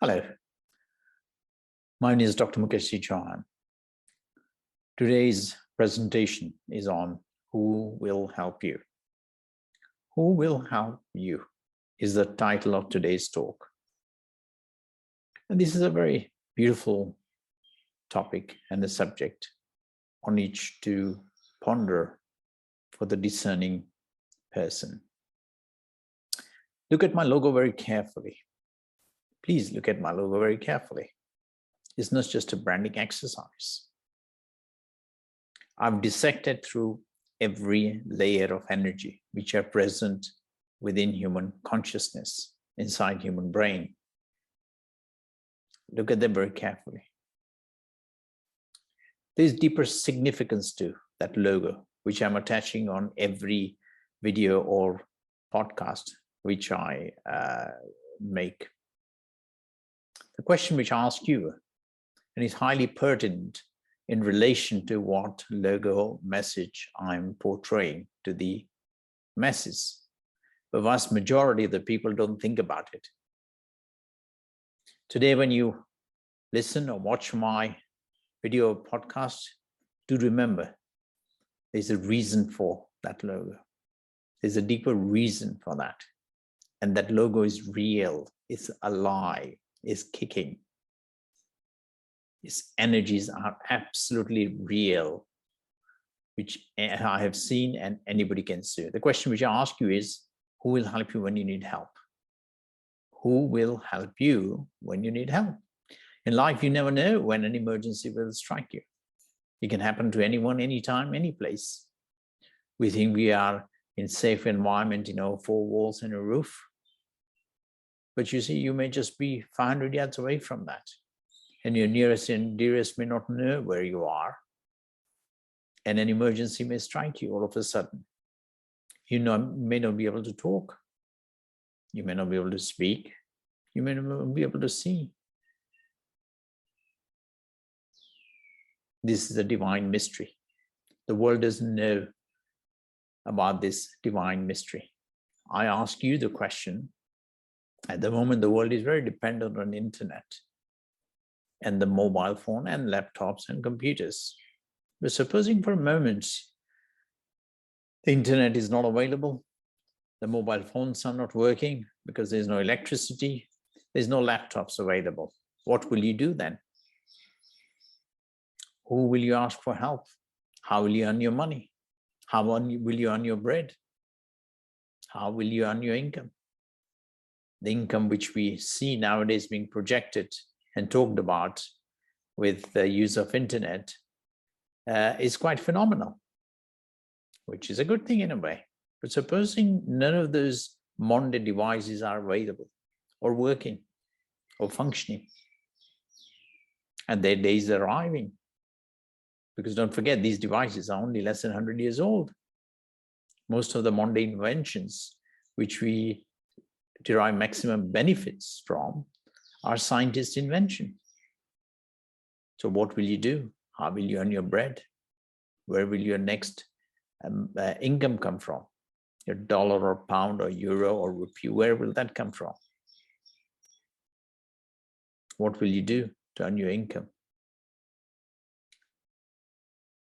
Hello, my name is Dr. Mukesh C. Chauhan. Today's presentation is on who will help you. Who will help you is the title of today's talk. And this is a very beautiful topic and a subject on which to ponder for the discerning person. Look at my logo very carefully. Please look at my logo very carefully. It's not just a branding exercise. I've dissected through every layer of energy which are present within human consciousness, inside human brain. Look at them very carefully. There's deeper significance to that logo, which I'm attaching on every video or podcast which I make. The question which I ask you, and is highly pertinent in relation to what logo message I'm portraying to the masses. The vast majority of the people don't think about it. Today, when you listen or watch my video or podcast, do remember there's a reason for that logo. There's a deeper reason for that. And that logo is real, it's alive, it's kicking. Its energies are absolutely real, which I have seen and anybody can see. The question which I ask you is, who will help you when you need help? Who will help you when you need help? In life, you never know when an emergency will strike you. It can happen to anyone, anytime, any place. We think we are in safe environment, four walls and a roof. But you see, you may just be 500 yards away from that. And your nearest and dearest may not know where you are. And an emergency may strike you all of a sudden. You may not be able to talk. You may not be able to speak. You may not be able to see. This is a divine mystery. The world doesn't know about this divine mystery. I ask you the question. At the moment, the world is very dependent on the internet and the mobile phone and laptops and computers. But supposing for a moment, the internet is not available, the mobile phones are not working because there's no electricity, there's no laptops available. What will you do then? Who will you ask for help? How will you earn your money? How will you earn your bread? How will you earn your income? The income which we see nowadays being projected and talked about with the use of internet is quite phenomenal, which is a good thing in a way. But supposing none of those modern devices are available or working or functioning, and their days are arriving, because don't forget, these devices are only less than 100 years old. Most of the modern inventions which we derive maximum benefits from are scientists' invention. So what will you do? How will you earn your bread? Where will your next income come from? Your dollar or pound or euro or rupee, where will that come from? What will you do to earn your income?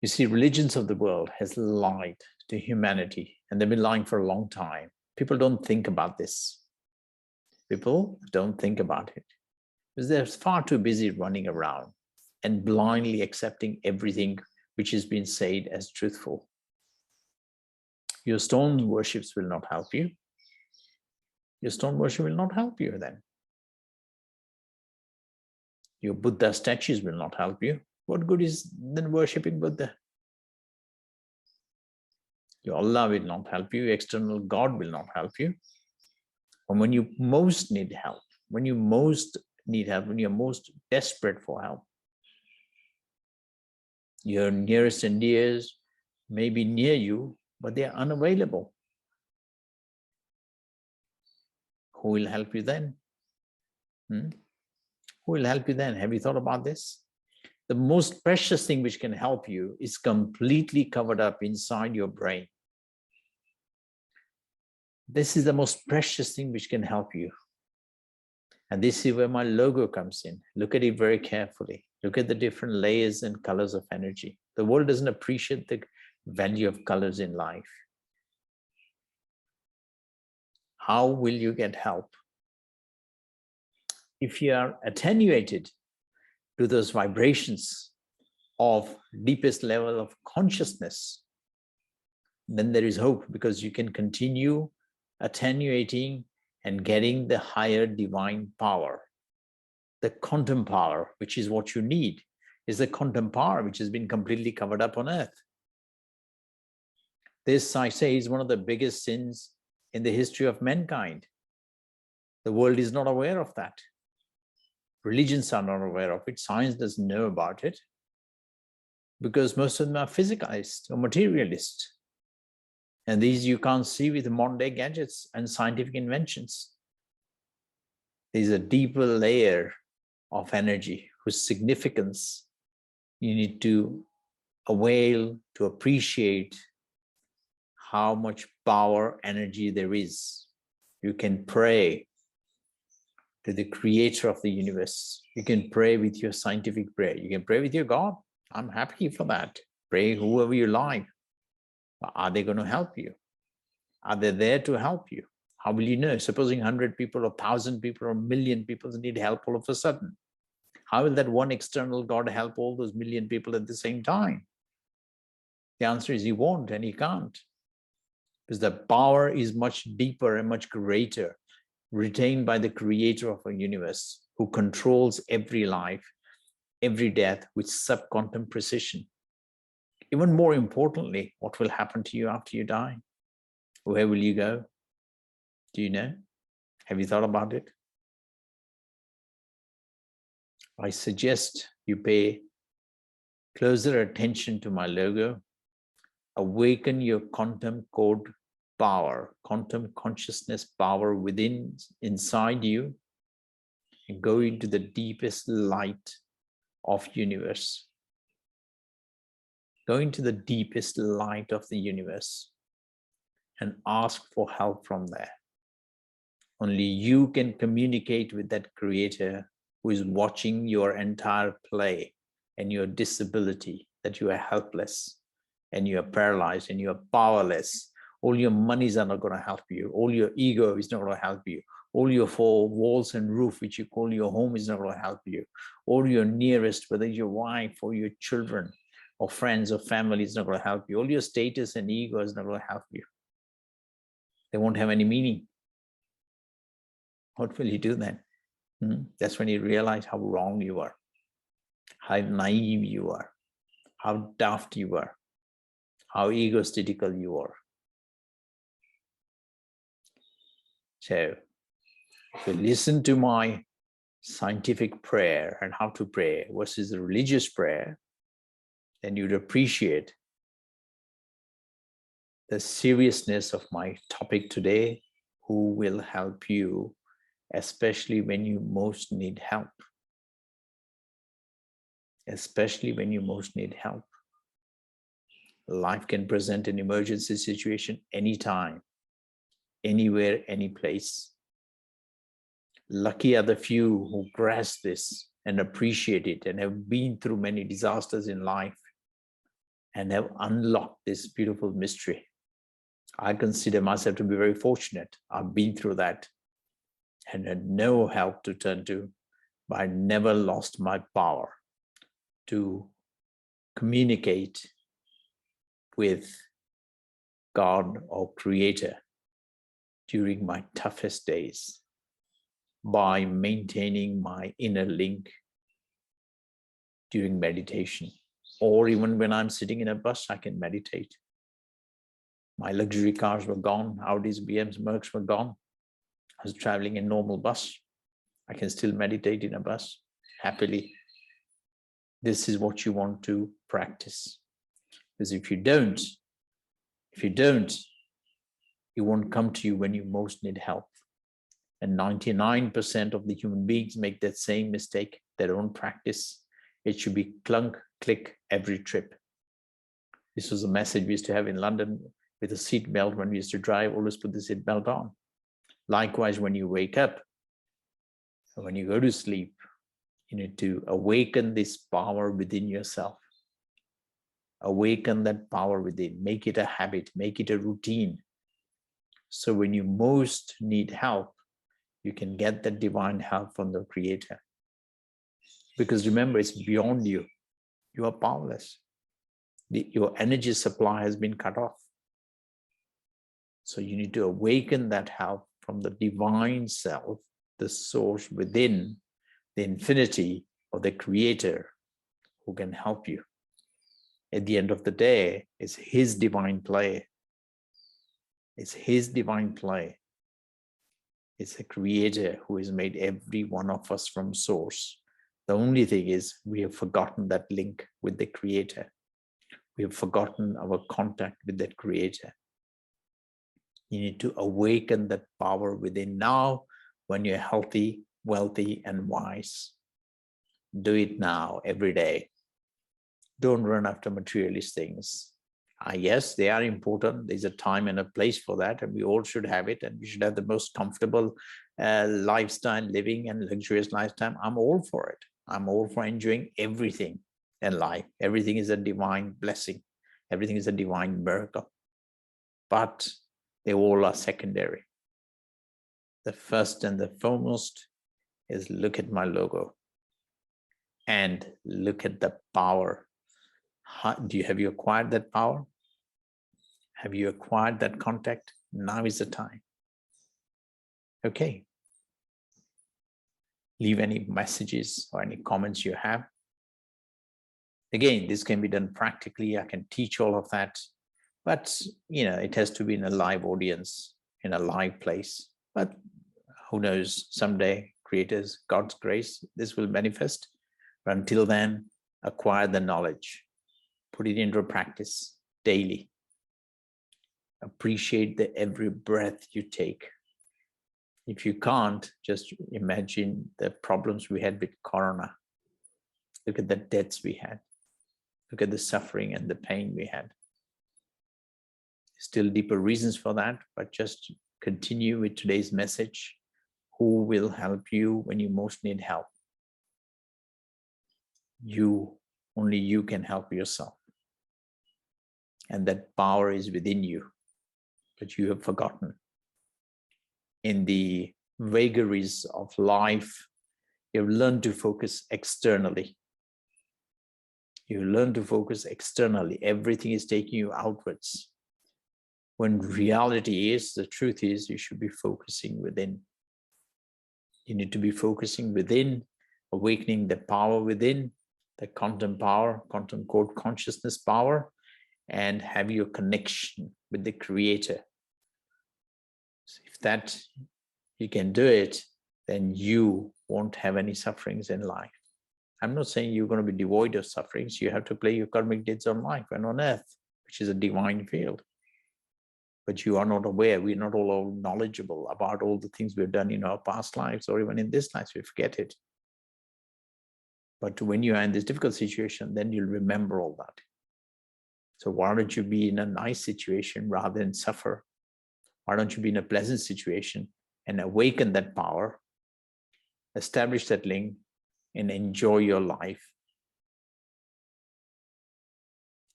You see, religions of the world has lied to humanity, and they've been lying for a long time. People don't think about this. People don't think about it because they're far too busy running around and blindly accepting everything which has been said as truthful. Your stone worships will not help you. Your stone worship will not help you then. Your Buddha statues will not help you. What good is then worshipping Buddha? Your Allah will not help you. External God will not help you. And when you most need help, when you're most desperate for help, your nearest and dearest may be near you, but they are unavailable. Who will help you then? Who will help you then? Have you thought about this? The most precious thing which can help you is completely covered up inside your brain. This is the most precious thing which can help you. And this is where my logo comes in. Look at it very carefully. Look at the different layers and colors of energy. The world doesn't appreciate the value of colors in life. How will you get help? If you are attenuated to those vibrations of deepest level of consciousness, then there is hope, because you can continue attenuating and getting the higher divine power. The quantum power, which is what you need, is the quantum power which has been completely covered up on earth. This, I say, is one of the biggest sins in the history of mankind. The world is not aware of that. Religions are not aware of it. Science doesn't know about it, because most of them are physicalists or materialists. And these you can't see with modern day gadgets and scientific inventions. There's a deeper layer of energy whose significance you need to avail to appreciate how much power, energy there is. You can pray to the creator of the universe. You can pray with your scientific prayer. You can pray with your God. I'm happy for that. Pray whoever you like. But are they going to help you? Are they there to help you? How will you know? Supposing 100 people or 1,000 people or 1,000,000 people need help all of a sudden. How will that one external God help all those 1,000,000 people at the same time? The answer is he won't and he can't. Because the power is much deeper and much greater, retained by the creator of a universe who controls every life, every death with subquantum precision. Even more importantly, what will happen to you after you die? Where will you go? Do you know? Have you thought about it? I suggest you pay closer attention to my logo. Awaken your quantum code power, quantum consciousness power within, inside you, and go into the deepest light of universe. Go into the deepest light of the universe and ask for help from there. Only you can communicate with that creator who is watching your entire play and your disability, that you are helpless and you are paralyzed and you are powerless. All your monies are not going to help you. All your ego is not going to help you. All your four walls and roof, which you call your home, is not going to help you. All your nearest, whether your wife or your children or friends or family, is not going to help you. All your status and ego is not going to help you. They won't have any meaning. What will you do then? That's when you realize how wrong you are, how naive you are, how daft you are, how egotistical you are. So, if you listen to my scientific prayer and how to pray versus the religious prayer, then you'd appreciate the seriousness of my topic today, who will help you, especially when you most need help. Especially when you most need help. Life can present an emergency situation anytime, anywhere, any place. Lucky are the few who grasp this and appreciate it and have been through many disasters in life and have unlocked this beautiful mystery. I consider myself to be very fortunate. I've been through that and had no help to turn to, but I never lost my power to communicate with God or Creator during my toughest days by maintaining my inner link during meditation. Or even when I'm sitting in a bus, I can meditate. My luxury cars were gone, Audis, BMs, Mercs were gone. I was traveling in normal bus. I can still meditate in a bus happily. This is what you want to practice. Because if you don't, it won't come to you when you most need help. And 99% of the human beings make that same mistake. They don't practice. It should be clunk, click every trip. This was a message we used to have in London with a seat belt when we used to drive, always put the seat belt on. Likewise, when you wake up, When you go to sleep, you need to awaken this power within yourself. Awaken that power within. Make it a habit. Make it a routine. So when you most need help, you can get that divine help from the Creator. Because remember, it's beyond you. You are powerless. Your energy supply has been cut off. So you need to awaken that help from the divine self, the source within, the infinity or the Creator who can help you. At the end of the day, it's His divine play. It's His divine play. It's a Creator who has made every one of us from source. The only thing is we have forgotten that link with the Creator. We have forgotten our contact with that Creator. You need to awaken that power within now when you're healthy, wealthy, and wise. Do it now, every day. Don't run after materialist things. Yes, they are important. There's a time and a place for that, and we all should have it, and we should have the most comfortable lifestyle, living and luxurious lifetime. I'm all for it. I'm all for enjoying everything in life. Everything is a divine blessing. Everything is a divine miracle. But they all are secondary. The first and the foremost is look at my logo and look at the power. Have you acquired that power? Have you acquired that contact? Now is the time. Okay. Leave any messages or any comments you have. Again, this can be done practically. I can teach all of that. But, it has to be in a live audience, in a live place. But who knows, someday, Creator's, God's grace, this will manifest. But until then, acquire the knowledge. Put it into practice daily. Appreciate the every breath you take. If you can't, just imagine the problems we had with Corona. Look at the deaths we had. Look at the suffering and the pain we had. Still deeper reasons for that, but just continue with today's message. Who will help you when you most need help? You, only you can help yourself. And that power is within you, but you have forgotten. In the vagaries of life, you've learned to focus externally. You learn to focus externally. Everything is taking you outwards. When reality is, the truth is, you should be focusing within. You need to be focusing within, awakening the power within, the quantum power, quantum code consciousness power, and have your connection with the Creator. So if that you can do it, then you won't have any sufferings in life. I'm not saying you're going to be devoid of sufferings. You have to play your karmic deeds on life and on earth, which is a divine field. But you are not aware. We're not all knowledgeable about all the things we've done in our past lives or even in this life. We forget it. But when you are in this difficult situation, then you'll remember all that. So why don't you be in a nice situation rather than suffer? Why don't you be in a pleasant situation and awaken that power, establish that link, and enjoy your life?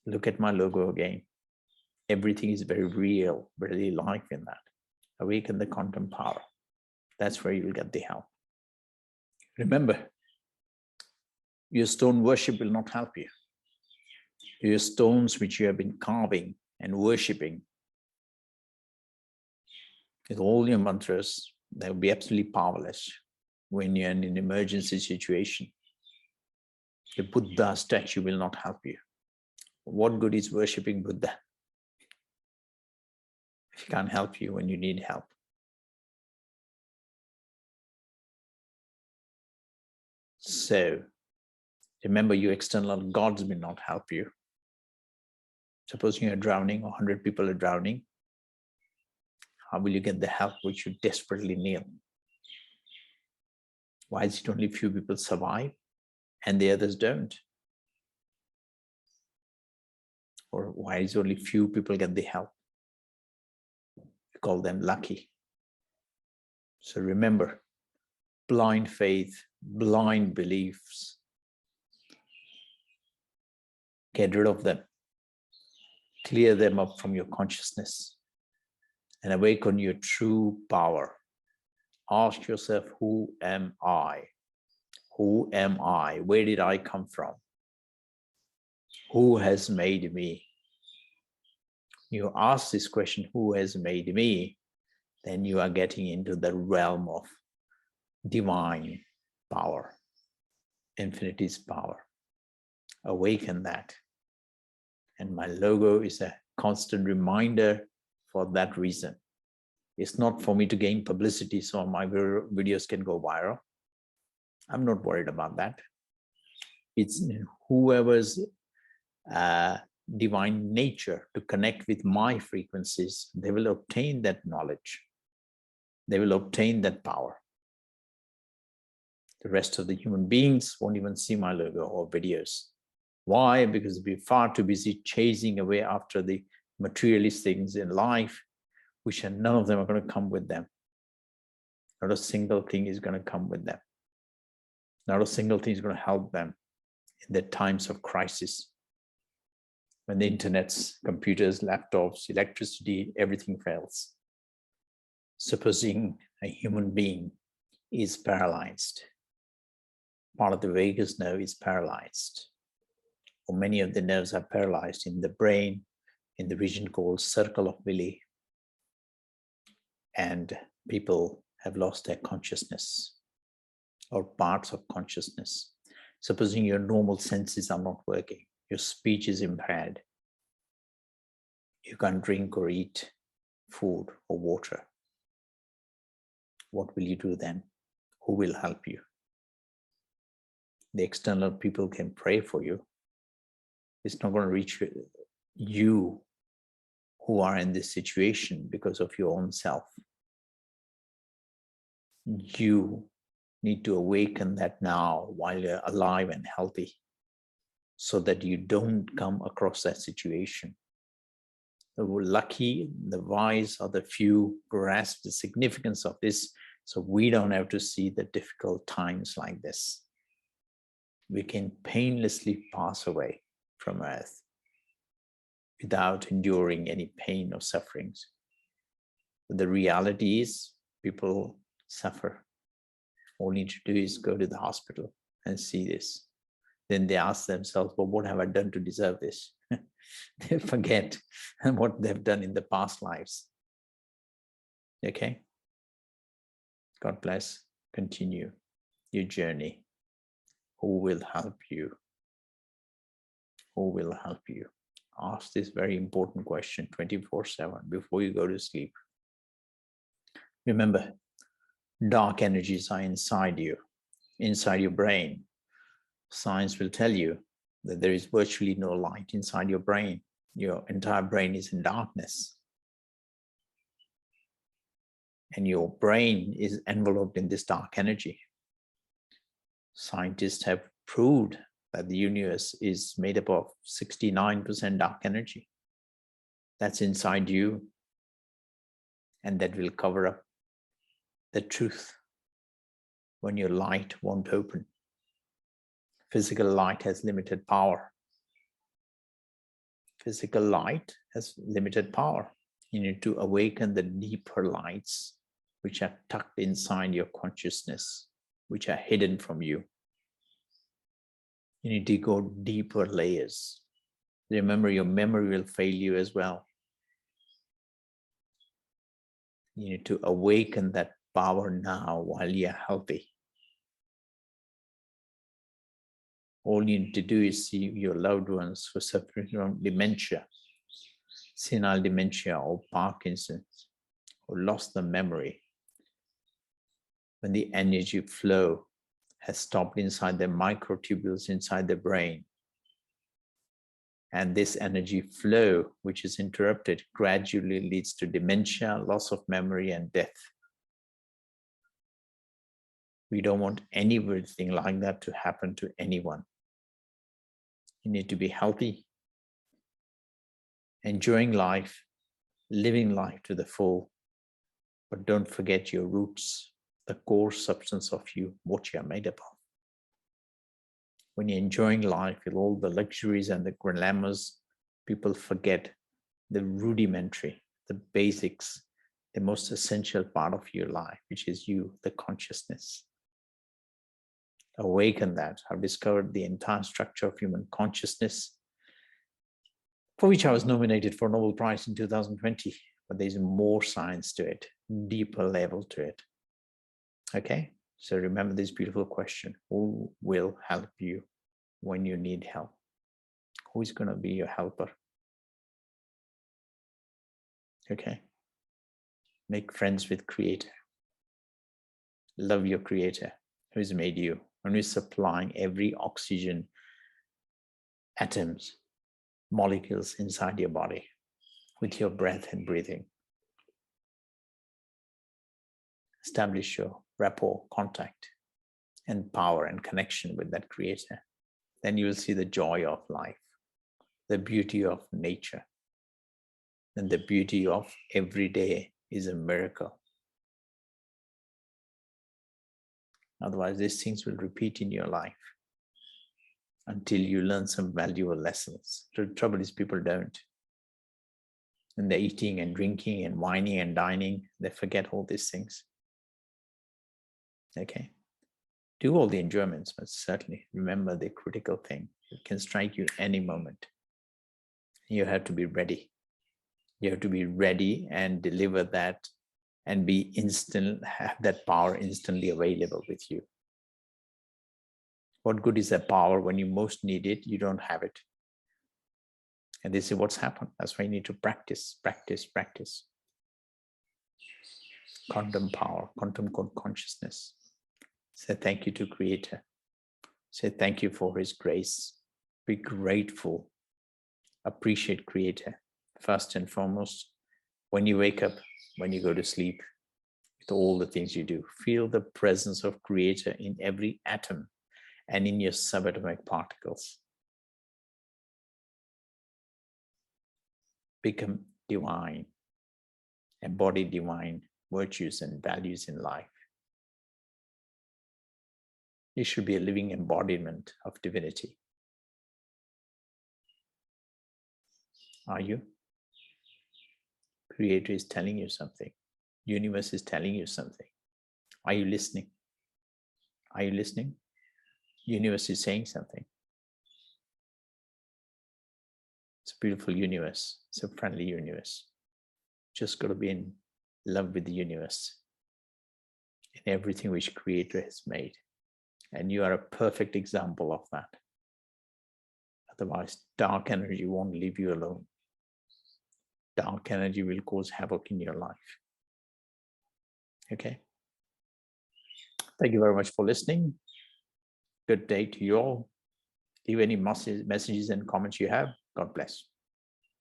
Look at my logo again. Everything is very real, very life in that. Awaken the quantum power. That's where you'll get the help. Remember, your stone worship will not help you. Your stones which you have been carving and worshipping, with all your mantras, they will be absolutely powerless when you're in an emergency situation. The Buddha statue will not help you. What good is worshipping Buddha if he can't help you when you need help? So remember, your external gods will not help you. Suppose you are drowning or 100 people are drowning. How will you get the help which you desperately need? Why is it only few people survive and the others don't? Or why is only few people get the help? We call them lucky. So remember, blind faith, blind beliefs. Get rid of them. Clear them up from your consciousness and awaken your true power. Ask yourself, who am I? Who am I? Where did I come from? Who has made me? You ask this question, who has made me? Then you are getting into the realm of divine power, infinity's power. Awaken that. And my logo is a constant reminder for that reason. It's not for me to gain publicity so my videos can go viral. I'm not worried about that. It's whoever's divine nature to connect with my frequencies, they will obtain that knowledge. They will obtain that power. The rest of the human beings won't even see my logo or videos. Why? Because we're far too busy chasing away after the materialist things in life, which none of them are going to come with them. Not a single thing is going to come with them. Not a single thing is going to help them in their times of crisis. When the internets, computers, laptops, electricity, everything fails. Supposing a human being is paralyzed. Part of the vagus nerve is paralyzed. Or many of the nerves are paralyzed in the brain, in the region called circle of Willy. And people have lost their consciousness or parts of consciousness. Supposing your normal senses are not working, your speech is impaired, you can't drink or eat food or water. What will you do then? Who will help you? The external people can pray for you. It's not going to reach you who are in this situation because of your own self. You need to awaken that now while you're alive and healthy so that you don't come across that situation. The lucky, the wise are the few grasp the significance of this so we don't have to see the difficult times like this. We can painlessly pass away from earth without enduring any pain or sufferings. But the reality is people suffer. All you need to do is go to the hospital and see this. Then they ask themselves, well, what have I done to deserve this? They forget what they've done in the past lives. Okay? God bless. Continue your journey. Who will help you? Who will help you? Ask this very important question 24/7 before you go to sleep. Remember, dark energies are inside you, inside your brain. Science will tell you that there is virtually no light inside your brain. Your entire brain is in darkness. And your brain is enveloped in this dark energy. Scientists have proved that the universe is made up of 69% dark energy. That's inside you. And that will cover up the truth when your light won't open. Physical light has limited power. Physical light has limited power. You need to awaken the deeper lights which are tucked inside your consciousness, which are hidden from you. You need to go deeper layers. Remember, your memory will fail you as well. You need to awaken that power now while you're healthy. All you need to do is see your loved ones who are suffering from dementia, senile dementia or Parkinson's, who lost the memory. When the energy flow has stopped inside the microtubules inside the brain. And this energy flow, which is interrupted, gradually leads to dementia, loss of memory, and death. We don't want anything like that to happen to anyone. You need to be healthy, enjoying life, living life to the full, but don't forget your roots. the core substance of you, what you are made up of. When you're enjoying life with all the luxuries and the glamours, people forget the rudimentary, the basics, the most essential part of your life, which is you, the consciousness. Awaken that. I've discovered the entire structure of human consciousness, for which I was nominated for a Nobel Prize in 2020. But there's more science to it, deeper level to it. Okay, so remember this beautiful question: who will help you when you need help? Who is going to be your helper? Okay, make friends with Creator. Love your Creator, who has made you and who is supplying every oxygen atoms, molecules inside your body with your breath and breathing. Establish your rapport, contact, and power and connection with that Creator. Then you will see the joy of life, the beauty of nature, and the beauty of every day is a miracle. Otherwise, these things will repeat in your life until you learn some valuable lessons. The trouble is people don't. And they're eating and drinking and whining and dining. They forget all these things. Okay. Do all the enjoyments, but certainly remember the critical thing. It can strike you any moment. You have to be ready. You have to be ready and deliver that and be instant, have that power instantly available with you. What good is that power when you most need it? You don't have it. And this is what's happened. That's why you need to practice, practice, practice. Quantum power, quantum consciousness. Say thank you to Creator. Say thank you for His grace. Be grateful. Appreciate Creator. First and foremost, when you wake up, when you go to sleep, with all the things you do, feel the presence of Creator in every atom and in your subatomic particles. Become divine, embody divine virtues and values in life. You should be a living embodiment of divinity. Are you? Creator is telling you something. Universe is telling you something. Are you listening? Are you listening? Universe is saying something. It's a beautiful universe. It's a friendly universe. Just got to be in love with the universe, in everything which Creator has made. And you are a perfect example of that. Otherwise, dark energy won't leave you alone. Dark energy will cause havoc in your life. Okay. Thank you very much for listening. Good day to you all. Leave any messages and comments you have. God bless.